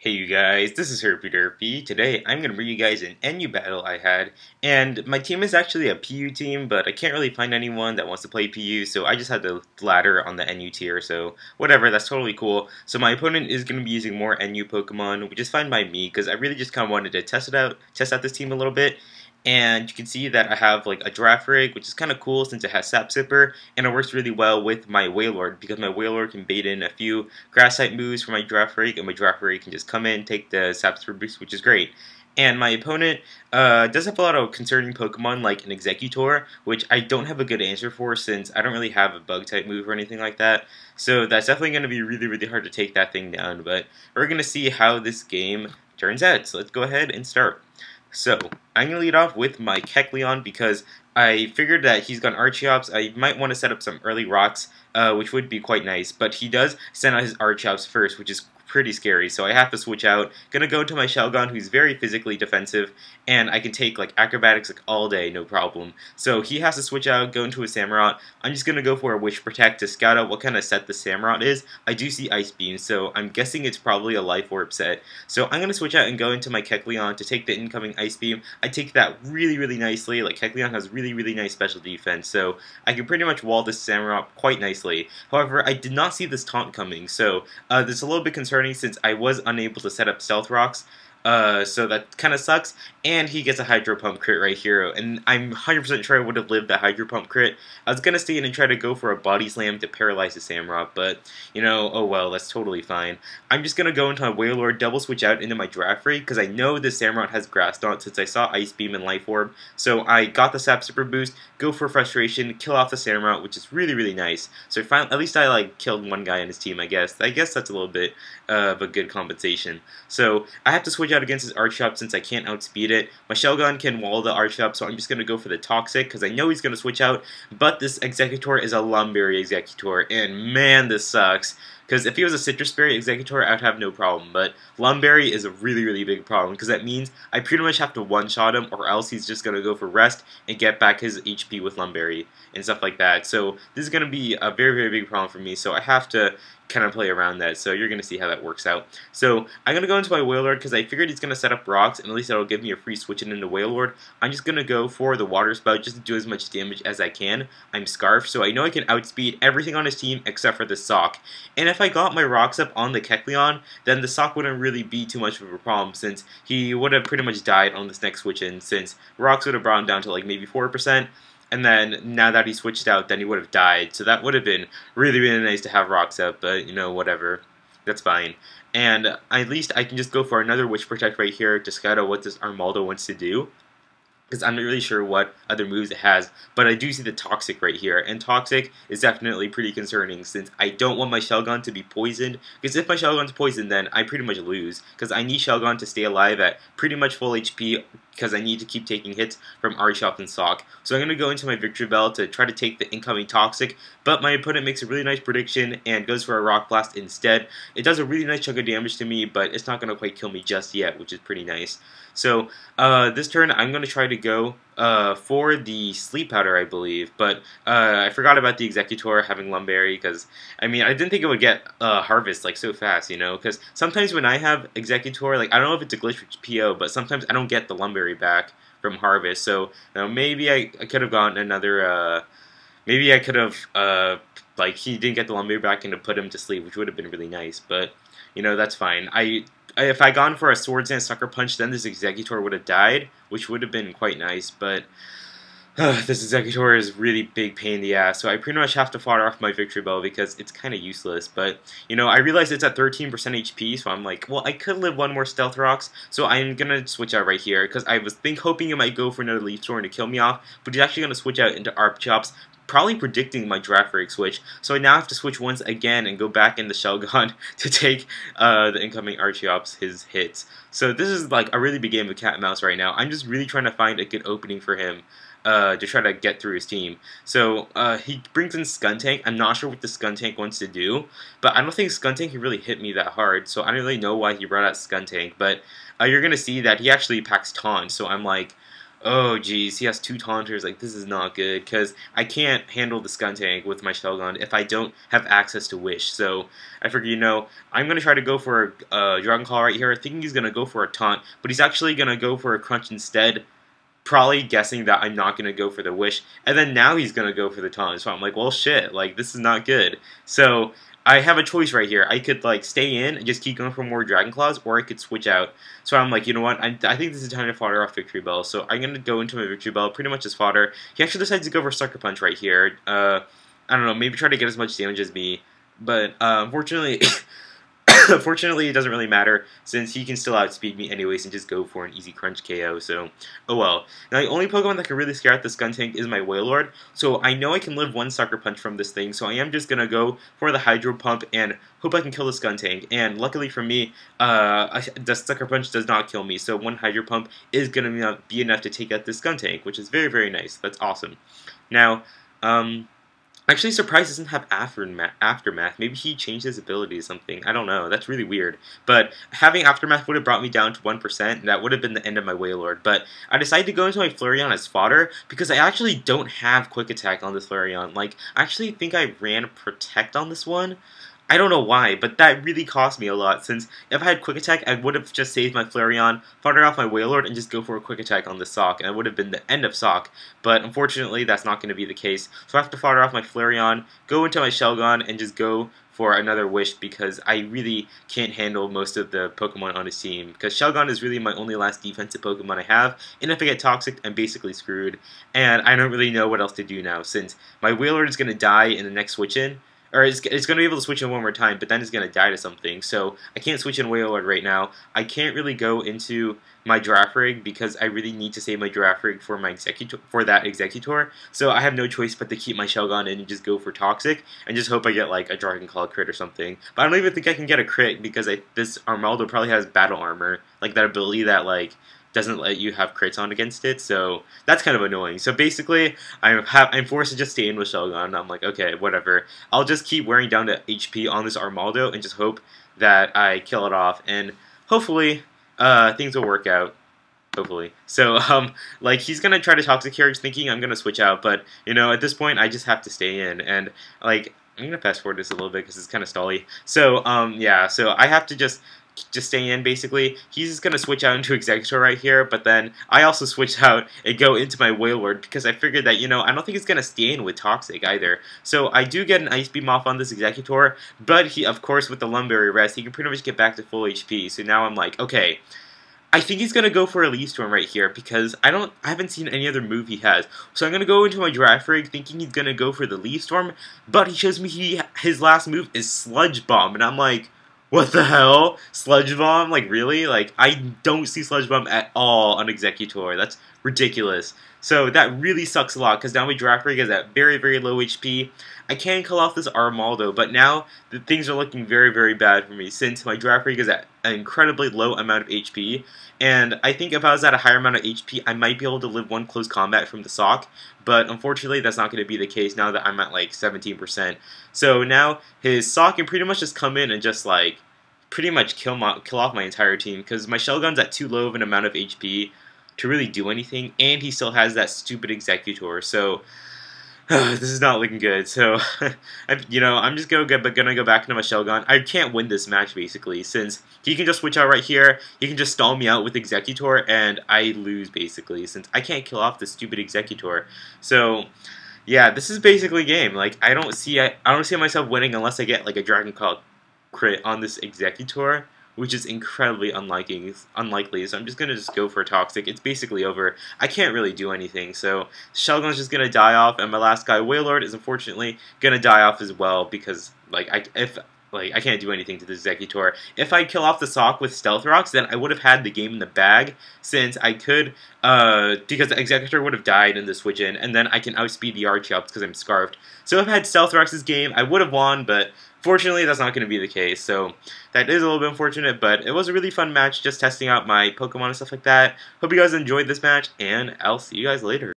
Hey you guys, this is Herpy Derpy. Today I'm going to bring you guys an NU battle I had, and my team is actually a PU team, but I can't really find anyone that wants to play PU, so I just had the ladder on the NU tier, so whatever, that's totally cool. So my opponent is going to be using more NU Pokemon, which is fine by me, because I really just kind of wanted to test out this team a little bit. And you can see that I have like a Draft Rig, which is kind of cool since it has Sap Sipper, and it works really well with my Wailord because my Wailord can bait in a few Grass type moves for my Draft Rig, and my Draft Rig can just come in, take the Sap Sipper boost, which is great. And my opponent does have a lot of concerning Pokemon like an Exeggutor, which I don't have a good answer for since I don't really have a bug type move or anything like that. So that's definitely going to be really hard to take that thing down, but we're going to see how this game turns out. So let's go ahead and start. So, I'm going to lead off with my Kecleon because I figured that he's got Archeops. I might want to set up some early rocks, which would be quite nice. But he does send out his Archeops first, which is pretty scary. So I have to switch out. Going to go to my Shelgon, who's very physically defensive, and I can take like acrobatics like all day, no problem. So he has to switch out, go into a Samurott. I'm just going to go for a Wish Protect to scout out what kind of set the Samurott is. I do see Ice Beam, so I'm guessing it's probably a Life Orb set. So I'm going to switch out and go into my Kecleon to take the incoming Ice Beam. I take that really nicely. Like Kecleon has really nice special defense, so I can pretty much wall this Samurott quite nicely. However, I did not see this taunt coming, so this is a little bit concerning since I was unable to set up Stealth Rocks. So that kind of sucks, and he gets a Hydro Pump crit right here, and I'm 100% sure I would have lived that Hydro Pump crit. I was going to stay in and try to go for a Body Slam to paralyze the Samurott, but, you know, oh well, that's totally fine. I'm just going to go into my Wailord, double switch out into my Draft Rig, because I know this Samurott has Grass Dance since I saw Ice Beam and Life Orb, so I got the Sap Sipper boost, go for Frustration, kill off the Samurott, which is really nice. So at least I, like, killed one guy on his team, I guess. I guess that's a little bit of a good compensation. So, I have to switch out against his Archeops since I can't outspeed it. My Shelgon can wall the Archeops, so I'm just going to go for the Toxic because I know he's going to switch out, but this Exeggutor is a Lumberry Exeggutor, and man, this sucks. Because if he was a Citrus Berry Exeggutor, I would have no problem, but Lumberry is a really big problem, because that means I pretty much have to one-shot him, or else he's just going to go for Rest and get back his HP with Lumberry and stuff like that. So this is going to be a very big problem for me, so I have to kind of play around that, so you're going to see how that works out. So I'm going to go into my Wailord because I figured he's going to set up rocks, and at least that'll give me a free switching into Wailord. I'm just going to go for the Water Spout just to do as much damage as I can. I'm Scarf, so I know I can outspeed everything on his team except for the Sock. And if I got my rocks up on the Kecleon, then the Sock wouldn't really be too much of a problem since he would have pretty much died on this next switch in, since rocks would have brought him down to like maybe 4%. And then, now that he switched out, then he would have died. So that would have been really nice to have rocks up, but, you know, whatever. That's fine. And at least I can just go for another Witch Protect right here to scout out what this Armaldo wants to do, because I'm not really sure what other moves it has, but I do see the Toxic right here, and Toxic is definitely pretty concerning since I don't want my Shelgon to be poisoned, because if my Shelgon's poisoned, then I pretty much lose, because I need Shelgon to stay alive at pretty much full HP, because I need to keep taking hits from Archeops and Sock. So I'm going to go into my Victory Bell to try to take the incoming Toxic, but my opponent makes a really nice prediction and goes for a Rock Blast instead. It does a really nice chunk of damage to me, but it's not going to quite kill me just yet, which is pretty nice. So this turn I'm going to try to go for the Sleep Powder, I believe, but I forgot about the Exeggutor having Lumberry, because, I mean, I didn't think it would get Harvest, like, so fast, you know, because sometimes when I have Exeggutor, like, I don't know if it's a glitch with PO, but sometimes I don't get the Lumberry back from Harvest, so, you know, maybe I could have gotten another, maybe I could have, like, he didn't get the Lumberry back and to put him to sleep, which would have been really nice, but, you know, that's fine. If I gone for a Swords Dance Sucker Punch, then this Exeggutor would have died, which would have been quite nice, but this Exeggutor is really big pain in the ass, so I pretty much have to fire off my Victory Bell because it's kind of useless, but, you know, I realize it's at 13% HP, so I'm like, well, I could live one more Stealth Rocks, so I'm gonna switch out right here, because I was hoping it might go for another Leaf Storm to kill me off, but he's actually gonna switch out into Archeops, probably predicting my Draft Rig switch, so I now have to switch once again and go back into Shelgon to take the incoming Archeops his hits. So this is like a really big game of cat and mouse right now. I'm just really trying to find a good opening for him to try to get through his team. So he brings in Skuntank. I'm not sure what the Skuntank wants to do, but I don't think Skuntank can really hit me that hard, so I don't really know why he brought out Skuntank, but you're going to see that he actually packs Taunt, so I'm like, Oh geez, he has two taunters. Like this is not good because I can't handle the Skuntank with my Shellgun if I don't have access to Wish. So I figure, I'm gonna try to go for a Dragon Claw right here, thinking he's gonna go for a taunt, but he's actually gonna go for a crunch instead. Probably guessing that I'm not gonna go for the Wish, and then now he's gonna go for the taunt. So I'm like, well, shit, like this is not good. So I have a choice right here. I could like stay in and just keep going for more Dragon Claws, or I could switch out. So I'm like, you know what? I think this is time to fodder off Victory Bell. So I'm gonna go into my Victory Bell pretty much as fodder. He actually decides to go for Sucker Punch right here. I don't know, maybe try to get as much damage as me, but unfortunately. Fortunately, it doesn't really matter since he can still outspeed me anyways and just go for an easy crunch KO, so oh well. Now, the only Pokemon that can really scare out the Skuntank is my Wailord, so I know I can live one Sucker Punch from this thing, so I am just going to go for the Hydro Pump and hope I can kill the Skuntank. And luckily for me, the Sucker Punch does not kill me, so one Hydro Pump is going to be enough to take out the Skuntank, which is very, very nice. That's awesome. Now, actually surprised he doesn't have Aftermath. Maybe he changed his ability or something. I don't know. That's really weird. But having Aftermath would have brought me down to 1%, and that would have been the end of my Wailord. But I decided to go into my Flareon as fodder, because I actually don't have Quick Attack on this Flareon. Like, I actually think I ran Protect on this one. I don't know why, but that really cost me a lot, since if I had Quick Attack, I would have just saved my Flareon, fodder off my Wailord, and just go for a Quick Attack on the Sock, and it would have been the end of Sock. But unfortunately, that's not going to be the case, so I have to fodder off my Flareon, go into my Shellgun, and just go for another Wish, because I really can't handle most of the Pokemon on his team, because Shellgun is really my only last defensive Pokemon I have, and if I get Toxic, I'm basically screwed, and I don't really know what else to do now, since my Wailord is going to die in the next switch-in, or it's going to be able to switch in one more time, but then it's going to die to something, so I can't switch in Wailord right now. I can't really go into my Giraffe Rig because I really need to save my Giraffe Rig for my that Exeggutor, so I have no choice but to keep my Shellgun in and just go for Toxic, and just hope I get like a Dragon Claw crit or something. But I don't even think I can get a crit because this Armaldo probably has Battle Armor, like that ability that like doesn't let you have crits on against it, so that's kind of annoying. So basically, I'm forced to just stay in with Shellgun. I'm like, okay, whatever. I'll just keep wearing down the HP on this Armaldo and just hope that I kill it off, and hopefully, things will work out. Hopefully. So, like, he's gonna try to Toxic here, he's thinking I'm gonna switch out, but, at this point, I just have to stay in, and, like, I'm gonna fast forward this a little bit because it's kind of stally. So, yeah, so I have to just stay in, basically. He's just going to switch out into Exeggutor right here, but then I also switch out and go into my Wailord because I figured that, I don't think it's going to stay in with Toxic either. So I do get an Ice Beam off on this Exeggutor, but he, of course, with the Lumberry Rest, he can pretty much get back to full HP. So now I'm like, okay, I think he's going to go for a Leaf Storm right here because I haven't seen any other move he has. So I'm going to go into my Giraffe Rig thinking he's going to go for the Leaf Storm, but he shows me his last move is Sludge Bomb, and I'm like, what the hell? Sludge Bomb? Like, really? Like, I don't see Sludge Bomb at all on Exeggutor. That's ridiculous. So that really sucks a lot, because now my Giraffe Rig is at very, very low HP. I can call off this Armaldo, but now things are looking very, very bad for me, since my Giraffe Rig is at an incredibly low amount of HP. And I think if I was at a higher amount of HP, I might be able to live one close combat from the Sock, but unfortunately that's not going to be the case now that I'm at like 17%. So now his Sock can pretty much just come in and just like pretty much kill off my entire team, because my Shellgun's at too low of an amount of HP to really do anything, and he still has that stupid Exeggutor, so this is not looking good. So, I'm just gonna go back into my Shellgun. I can't win this match, basically, since he can just switch out right here, he can just stall me out with Exeggutor, and I lose, basically, since I can't kill off the stupid Exeggutor. So, yeah, this is basically game. Like, I don't see myself winning unless I get, like, a Dragon Claw crit on this Exeggutor, which is incredibly unlikely, so I'm just going to go for a Toxic. It's basically over. I can't really do anything, so Shellgun's just going to die off, and my last guy, Wailord, is unfortunately going to die off as well, because, like, I can't do anything to the Exeggutor. If I kill off the Sock with Stealth Rocks, then I would have had the game in the bag, since I could, because the Exeggutor would have died in the switch-in, and then I can outspeed the Archeops because I'm Scarfed. So if I had Stealth Rocks this game, I would have won, but fortunately, that's not going to be the case, so that is a little bit unfortunate, but it was a really fun match, just testing out my Pokemon and stuff like that. Hope you guys enjoyed this match, and I'll see you guys later.